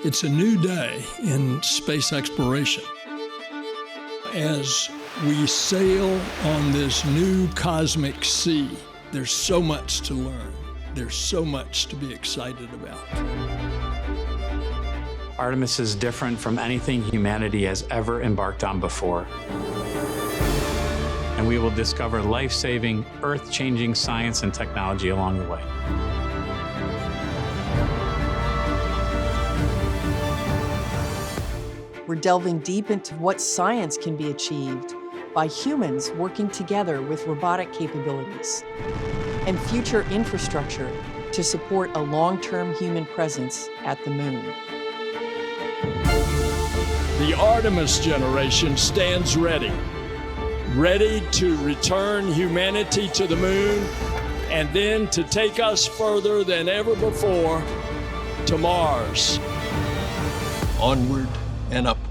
It's a new day in space exploration. As we sail on this new cosmic sea, there's so much to learn. There's so much to be excited about. Artemis is different from anything humanity has ever embarked on before. And we will discover life-saving, earth-changing science and technology along the way. We're delving deep into what science can be achieved by humans working together with robotic capabilities and future infrastructure to support a long-term human presence at the moon. The Artemis generation stands ready to return humanity to the moon and then to take us further than ever before to Mars. Onward and upward.